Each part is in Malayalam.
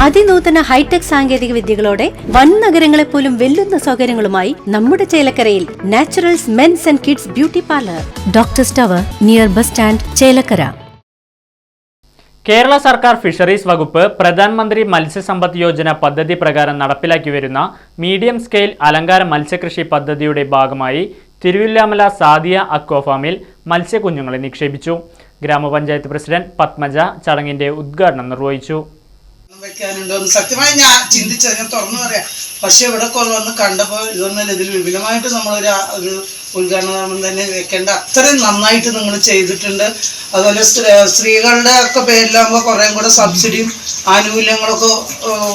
അതിനൂതന ഹൈടെക് സാങ്കേതിക വിദ്യകളോടെ വൻ നഗരങ്ങളെ പോലും വെല്ലുന്ന സൗകര്യങ്ങളുമായി നമ്മുടെ ചേലക്കരയിൽ naturals men's and kids beauty parlour, doctors tower, near bus stand, Chelakkara. Kerala സർക്കാർ ഫിഷറീസ് വകുപ്പ് പ്രധാനമന്ത്രി മത്സ്യസമ്പദ് യോജന പദ്ധതി പ്രകാരം നടപ്പിലാക്കി വരുന്ന മീഡിയം സ്കെയിൽ അലങ്കാര മത്സ്യകൃഷി പദ്ധതിയുടെ ഭാഗമായി തിരുവില്ലാമല സാദിയ അക്വാ ഫാമിൽ മത്സ്യക്കുഞ്ഞുങ്ങളെ നിക്ഷേപിച്ചു. ഗ്രാമപഞ്ചായത്ത് പ്രസിഡന്റ് പത്മജ ചടങ്ങിന്റെ ഉദ്ഘാടനം നിർവഹിച്ചു. സത്യമായി ഞാൻ ചിന്തിച്ചത്, ഞാൻ തുറന്നു പറയാം. പക്ഷെ ഇവിടെ വന്ന് കണ്ടപ്പോൾ ഇതൊന്നല്ല, ഇതിൽ വിപുലമായിട്ട് നമ്മളൊരു ഉദ്ഘാടനം തന്നെ വെക്കേണ്ട അത്രയും നന്നായിട്ട് നിങ്ങൾ ചെയ്തിട്ടുണ്ട്. അതുപോലെ സ്ത്രീകളുടെ ഒക്കെ പേരിലാകുമ്പോൾ കുറേ കൂടെ സബ്സിഡിയും ആനുകൂല്യങ്ങളൊക്കെ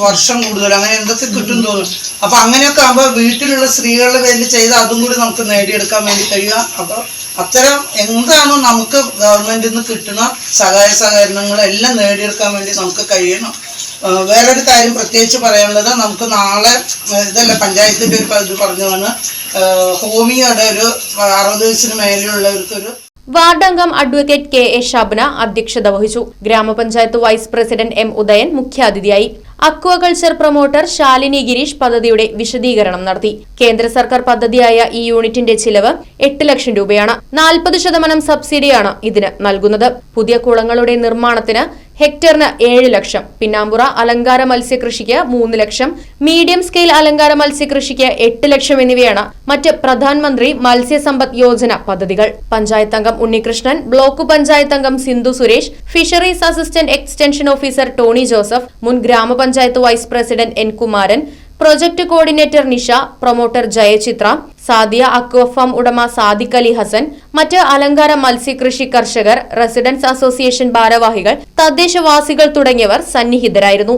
വർഷം കൂടുതൽ അങ്ങനെ എന്തൊക്കെ കിട്ടും തോന്നും. അപ്പം അങ്ങനെയൊക്കെ ആകുമ്പോൾ വീട്ടിലുള്ള സ്ത്രീകളുടെ പേരിൽ ചെയ്ത് അതും കൂടി നമുക്ക് നേടിയെടുക്കാൻ വേണ്ടി കഴിയുക. അപ്പോൾ അത്തരം എന്താണോ നമുക്ക് ഗവൺമെൻറ്റിൽ നിന്ന് കിട്ടുന്ന സഹായ സഹകരണങ്ങളെല്ലാം നേടിയെടുക്കാൻ വേണ്ടി നമുക്ക് കഴിയണം. വേറൊരു കാര്യം പ്രത്യേകിച്ച് പറയാനുള്ളത്, നമുക്ക് നാളെ ഇതല്ല പഞ്ചായത്തിൻ്റെ ഒരു ഇത് പറഞ്ഞതാണ്, ഹോമിയോയുടെ ഒരു 60 വയസ്സിന് മേലെയുള്ളവർക്കൊരു വാർഡംഗം അഡ്വക്കേറ്റ് കെ.എ. ഷബ്ന അധ്യക്ഷത വഹിച്ചു. ഗ്രാമപഞ്ചായത്ത് വൈസ് പ്രസിഡന്റ് എം. ഉദയൻ മുഖ്യാതിഥിയായി. അക്വാകൾച്ചർ പ്രൊമോട്ടർ ശാലിനി ഗിരീഷ് പദ്ധതിയുടെ വിശദീകരണം നടത്തി. കേന്ദ്ര സർക്കാർ പദ്ധതിയായ ഈ യൂണിറ്റിന്റെ ചിലവ് 8 ലക്ഷം രൂപയാണ്. 40% സബ്സിഡിയാണ് ഇതിന് നൽകുന്നത്. പുതിയ കുളങ്ങളുടെ നിർമ്മാണത്തിന് ഹെക്ടറിന് 7 ലക്ഷം, പിന്നാമ്പുറ അലങ്കാര മത്സ്യകൃഷിക്ക് 3 ലക്ഷം, മീഡിയം സ്കെയിൽ അലങ്കാര മത്സ്യകൃഷിക്ക് 8 ലക്ഷം എന്നിവയാണ് മറ്റ് പ്രധാനമന്ത്രി മത്സ്യസമ്പദ് യോജന പദ്ധതികൾ. പഞ്ചായത്ത് അംഗം ഉണ്ണികൃഷ്ണൻ, ബ്ലോക്ക് പഞ്ചായത്ത് അംഗം Sindhu Suresh, fisheries assistant extension officer Tony Joseph, മുൻ ഗ്രാമപഞ്ചായത്ത് vice president N. Kumaran, project coordinator Nisha, promoter Jayachitra, Sadiya aqua farm ഉടമ സാദിഖ് അലി ഹസൻ, മറ്റ് അലങ്കാര മത്സ്യകൃഷി കർഷകർ, റെസിഡൻസ് അസോസിയേഷൻ ഭാരവാഹികൾ, തദ്ദേശവാസികൾ തുടങ്ങിയവർ സന്നിഹിതരായിരുന്നു.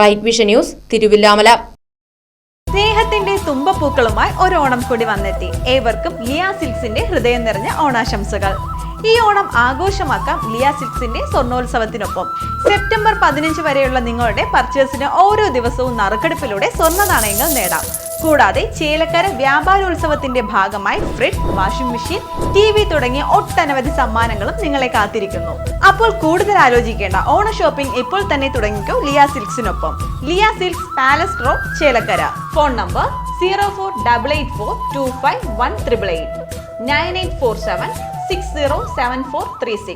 Right Vision News, Thiruvilwamala. സ്നേഹത്തിന്റെ തുമ്പപ്പൂക്കളുമായി ഒരു ഓണം കൂടി വന്നെത്തി. ഏവർക്കും ലിയ സിൽക്സിന്റെ ഹൃദയം നിറഞ്ഞ ഓണാശംസകൾ. ഈ ഓണം ആഘോഷമാക്കാം ലിയ സിൽക്സിന്റെ സ്വർണ്ണോത്സവത്തിനൊപ്പം. സെപ്റ്റംബർ 15 വരെയുള്ള നിങ്ങളുടെ പർച്ചേസിന് ഓരോ ദിവസവും നറുക്കെടുപ്പിലൂടെ സ്വർണ്ണ നാണയങ്ങൾ നേടാം. കൂടാതെ ചേലക്കര വ്യാപാരോത്സവത്തിന്റെ ഭാഗമായി ഫ്രിഡ്ജ്, വാഷിംഗ് മെഷീൻ, TV തുടങ്ങിയ ഒട്ടനവധി സമ്മാനങ്ങളും നിങ്ങളെ കാത്തിരിക്കുന്നു. അപ്പോൾ കൂടുതൽ ആലോചിക്കേണ്ട, ഓണ ഷോപ്പിംഗ് ഇപ്പോൾ തന്നെ തുടങ്ങിക്കോ ലിയ സിൽക്സിനൊപ്പം. Liya silks, palace road, Chelakkara. Phone number 0488425188, 9847607436.